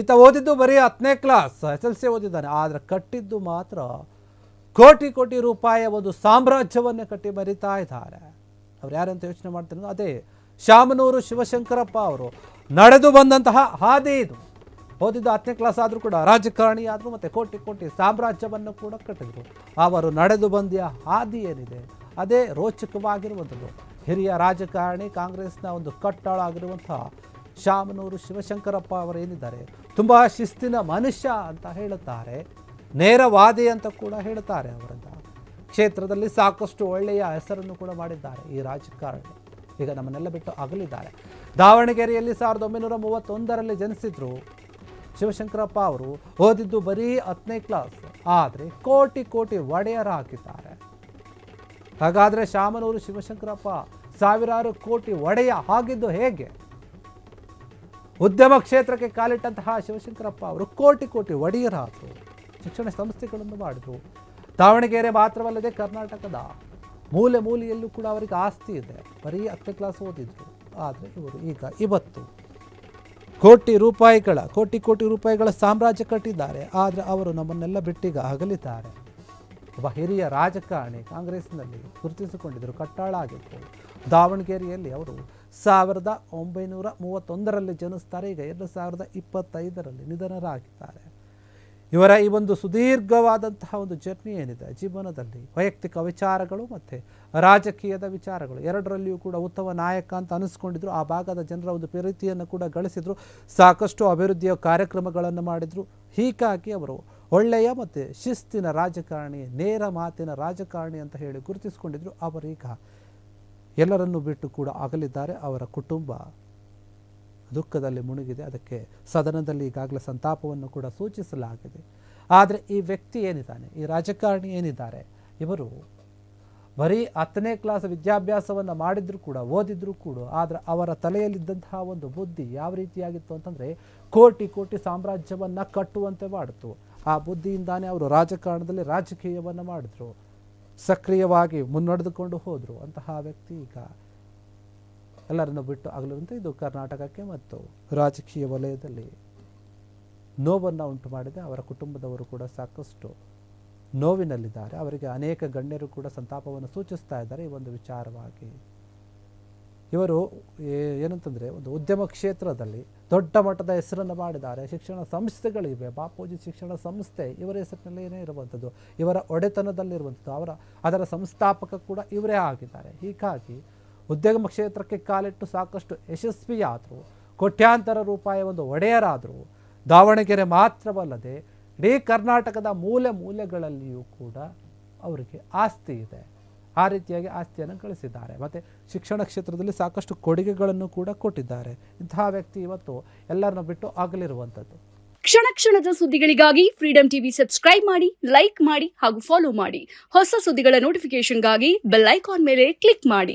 ಈತ ಓದಿದ್ದು ಬರೀ 10ನೇ ಕ್ಲಾಸ್, SLC ಓದಿದ್ದಾನೆ. ಆದರೆ ಕಟ್ಟಿದ್ದು ಮಾತ್ರ ಕೋಟಿ ಕೋಟಿ ರೂಪಾಯಿಯ ಒಂದು ಸಾಮ್ರಾಜ್ಯವನ್ನೇ ಕಟ್ಟಿ ಮರಿತಾ ಇದ್ದಾರೆ. ಅವ್ರು ಯಾರಂತ ಯೋಚನೆ ಮಾಡ್ತಾರೆ, ಅದೇ ಶಾಮನೂರು ಶಿವಶಂಕರಪ್ಪ ಅವರು ನಡೆದು ಬಂದಂತಹ ಹಾದಿ ಇದು. ಓದಿದ್ದು 10ನೇ ಕ್ಲಾಸ್ ಆದರೂ ಕೂಡ ರಾಜಕಾರಣಿ ಆದರೂ ಮತ್ತು ಕೋಟಿ ಕೋಟಿ ಸಾಮ್ರಾಜ್ಯವನ್ನು ಕೂಡ ಕಟ್ಟಿದ್ರು. ಅವರು ನಡೆದು ಬಂದ ಹಾದಿ ಏನಿದೆ ಅದೇ ರೋಚಕವಾಗಿರುವಂಥದ್ದು. ಹಿರಿಯ ರಾಜಕಾರಣಿ, ಕಾಂಗ್ರೆಸ್ನ ಒಂದು ಕಟ್ಟಾಳ ಆಗಿರುವಂತಹ ಶಾಮನೂರು ಶಿವಶಂಕರಪ್ಪ ಅವರು ಏನಿದ್ದಾರೆ, ತುಂಬ ಶಿಸ್ತಿನ ಮನುಷ್ಯ ಅಂತ ಹೇಳುತ್ತಾರೆ, ನೇರವಾದಿ ಅಂತ ಕೂಡ ಹೇಳ್ತಾರೆ. ಅವರನ್ನು ಕ್ಷೇತ್ರದಲ್ಲಿ ಸಾಕಷ್ಟು ಒಳ್ಳೆಯ ಹೆಸರನ್ನು ಕೂಡ ಮಾಡಿದ್ದಾರೆ ಈ ರಾಜಕಾರಣಿ. ಈಗ ನಮ್ಮನ್ನೆಲ್ಲ ಬಿಟ್ಟು ಅಗಲಿದ್ದಾರೆ. ದಾವಣಗೆರೆಯಲ್ಲಿ 1931ರಲ್ಲಿ ಜನಿಸಿದ್ರು ಶಿವಶಂಕರಪ್ಪ ಅವರು. ಓದಿದ್ದು ಬರೀ 10ನೇ ಕ್ಲಾಸ್, ಆದರೆ ಕೋಟಿ ಕೋಟಿ ಒಡೆಯರಾಗಿದ್ದಾರೆ. ಹಾಗಾದರೆ ಶಾಮನೂರು ಶಿವಶಂಕರಪ್ಪ ಸಾವಿರಾರು ಕೋಟಿ ಒಡೆಯ ಆಗಿದ್ದು ಹೇಗೆ? ಉದ್ಯಮ ಕ್ಷೇತ್ರಕ್ಕೆ ಕಾಲಿಟ್ಟಂತಹ ಶಿವಶಂಕರಪ್ಪ ಅವರು ಕೋಟಿ ಕೋಟಿ ಒಡೆಯರಾದರು. ಶಿಕ್ಷಣ ಸಂಸ್ಥೆಗಳನ್ನು ಮಾಡಿದ್ರು. ದಾವಣಗೆರೆ ಮಾತ್ರವಲ್ಲದೆ ಕರ್ನಾಟಕದ ಮೂಲೆ ಮೂಲೆಯಲ್ಲೂ ಕೂಡ ಅವರಿಗೆ ಆಸ್ತಿ ಇದೆ. ಬರೀ 10ನೇ ಕ್ಲಾಸ್ ಓದಿದ್ರು. ಆದರೆ ಇವರು ಈಗ ಇವತ್ತು ಕೋಟಿ ಕೋಟಿ ರೂಪಾಯಿಗಳ ಸಾಮ್ರಾಜ್ಯ ಕಟ್ಟಿದ್ದಾರೆ. ಆದರೆ ಅವರು ನಮ್ಮನ್ನೆಲ್ಲ ಬಿಟ್ಟೀಗ ಅಗಲಿದ್ದಾರೆ. ಒಬ್ಬ ಹಿರಿಯ ರಾಜಕಾರಣಿ, ಕಾಂಗ್ರೆಸ್ನಲ್ಲಿ ಗುರುತಿಸಿಕೊಂಡಿದ್ದರು, ಕಟ್ಟಾಳ ಆಗಿತ್ತು. ದಾವಣಗೆರೆಯಲ್ಲಿ ಅವರು 1931ರಲ್ಲಿ ಜನಿಸ್ತಾರೆ. ಈಗ 2025ರಲ್ಲಿ ನಿಧನರಾಗಿದ್ದಾರೆ. ಇವರ ಈ ಒಂದು ಸುದೀರ್ಘವಾದಂತಹ ಒಂದು ಜರ್ನಿ ಏನಿದೆ ಜೀವನದಲ್ಲಿ, ವೈಯಕ್ತಿಕ ವಿಚಾರಗಳು ಮತ್ತು ರಾಜಕೀಯದ ವಿಚಾರಗಳು ಎರಡರಲ್ಲಿಯೂ ಕೂಡ ಉತ್ತಮ ನಾಯಕ ಅಂತ ಅನಿಸ್ಕೊಂಡಿದ್ರು. ಆ ಭಾಗದ ಜನರ ಒಂದು ಪ್ರೀತಿಯನ್ನು ಕೂಡ ಗಳಿಸಿದ್ರು. ಸಾಕಷ್ಟು ಅಭಿವೃದ್ಧಿಯ ಕಾರ್ಯಕ್ರಮಗಳನ್ನು ಮಾಡಿದರು. ಹೀಗಾಗಿ ಅವರು ಒಳ್ಳೆಯ ಮತ್ತು ಶಿಸ್ತಿನ ರಾಜಕಾರಣಿ, ನೇರ ಮಾತಿನ ರಾಜಕಾರಣಿ ಅಂತ ಹೇಳಿ ಗುರುತಿಸಿಕೊಂಡಿದ್ರು. ಅವರೀಗ ಎಲ್ಲರನ್ನೂ ಬಿಟ್ಟು ಕೂಡ ಅಗಲಿದ್ದಾರೆ. ಅವರ ಕುಟುಂಬ ದುಃಖದಲ್ಲಿ ಮುಳುಗಿದೆ. ಅದಕ್ಕೆ ಸದನದಲ್ಲಿ ಈಗಾಗಲೇ ಸಂತಾಪವನ್ನು ಕೂಡ ಸೂಚಿಸಲಾಗಿದೆ. ಆದರೆ ಈ ವ್ಯಕ್ತಿ ಏನಿದ್ದಾನೆ, ಈ ರಾಜಕಾರಣಿ ಏನಿದ್ದಾರೆ, ಇವರು ಬರೀ 10ನೇ ಕ್ಲಾಸ್ ವಿದ್ಯಾಭ್ಯಾಸವನ್ನು ಮಾಡಿದ್ರು ಕೂಡ, ಓದಿದ್ರು ಕೂಡ, ಆದರೆ ಅವರ ತಲೆಯಲ್ಲಿದ್ದಂತಹ ಒಂದು ಬುದ್ಧಿ ಯಾವ ರೀತಿಯಾಗಿತ್ತು ಅಂತಂದರೆ ಕೋಟಿ ಕೋಟಿ ಸಾಮ್ರಾಜ್ಯವನ್ನು ಕಟ್ಟುವಂತೆ ಮಾಡಿತು. ಆ ಬುದ್ಧಿಯಿಂದಾನೇ ಅವರು ರಾಜಕಾರಣದಲ್ಲಿ ರಾಜಕೀಯವನ್ನು ಮಾಡಿದ್ರು, ಸಕ್ರಿಯವಾಗಿ ಮುನ್ನಡೆದುಕೊಂಡು ಹೋದರು. ಅಂತಹ ವ್ಯಕ್ತಿ ಈಗ ಎಲ್ಲರನ್ನು ಬಿಟ್ಟು ಆಗಲಿರುವಂತೆ ಇದು ಕರ್ನಾಟಕಕ್ಕೆ ಮತ್ತು ರಾಜಕೀಯ ವಲಯದಲ್ಲಿ ನೋವನ್ನು ಉಂಟು ಮಾಡಿದೆ. ಅವರ ಕುಟುಂಬದವರು ಕೂಡ ಸಾಕಷ್ಟು ನೋವಿನಲ್ಲಿದ್ದಾರೆ. ಅವರಿಗೆ ಅನೇಕ ಗಣ್ಯರು ಕೂಡ ಸಂತಾಪವನ್ನು ಸೂಚಿಸ್ತಾ ಇದ್ದಾರೆ ಈ ಒಂದು ವಿಚಾರವಾಗಿ. ಇವರು ಏನಂತಂದರೆ ಒಂದು ಉದ್ಯಮ ಕ್ಷೇತ್ರದಲ್ಲಿ ದೊಡ್ಡ ಮಟ್ಟದ ಹೆಸರನ್ನು ಮಾಡಿದ್ದಾರೆ. ಶಿಕ್ಷಣ ಸಂಸ್ಥೆಗಳಿವೆ. ಬಾಪೂಜಿ ಶಿಕ್ಷಣ ಸಂಸ್ಥೆ ಇವರ ಹೆಸರಿನಲ್ಲೇ ಇರುವಂಥದ್ದು, ಇವರ ಒಡೆತನದಲ್ಲಿರುವಂಥದ್ದು. ಅದರ ಸಂಸ್ಥಾಪಕ ಕೂಡ ಇವರೇ ಆಗಿದ್ದಾರೆ. ಹೀಗಾಗಿ ಉದ್ಯಮ ಕ್ಷೇತ್ರಕ್ಕೆ ಕಾಲಿಟ್ಟು ಸಾಕಷ್ಟು ಯಶಸ್ವಿಯಾದರು. ಕೋಟ್ಯಾಂತರ ರೂಪಾಯಿ ಒಂದು ಒಡೆಯರಾದರು. ದಾವಣಗೆರೆ ಮಾತ್ರವಲ್ಲದೆ ಇಡೀ ಕರ್ನಾಟಕದ ಮೂಲೆ ಮೂಲೆಗಳಲ್ಲಿಯೂ ಕೂಡ ಅವರಿಗೆ ಆಸ್ತಿ ಇದೆ. ಆ ರೀತಿಯಾಗಿ ಆಸ್ತಿಯನ್ನು ಗಳಿಸಿದ್ದಾರೆ. ಮತ್ತು ಶಿಕ್ಷಣ ಕ್ಷೇತ್ರದಲ್ಲಿ ಸಾಕಷ್ಟು ಕೊಡುಗೆಗಳನ್ನು ಕೂಡ ಕೊಟ್ಟಿದ್ದಾರೆ. ಇಂತಹ ವ್ಯಕ್ತಿ ಇವತ್ತು ಎಲ್ಲರನ್ನ ಬಿಟ್ಟು ಆಗಲಿರುವಂಥದ್ದು. ಕ್ಷಣ ಕ್ಷಣದ ಸುದ್ದಿಗಳಿಗಾಗಿ ಫ್ರೀಡಂ ಟಿವಿ ಸಬ್ಸ್ಕ್ರೈಬ್ ಮಾಡಿ, ಲೈಕ್ ಮಾಡಿ ಹಾಗೂ ಫಾಲೋ ಮಾಡಿ. ಹೊಸ ಸುದ್ದಿಗಳ ನೋಟಿಫಿಕೇಶನ್ಗಾಗಿ ಬೆಲ್ ಐಕಾನ್ ಮೇಲೆ ಕ್ಲಿಕ್ ಮಾಡಿ.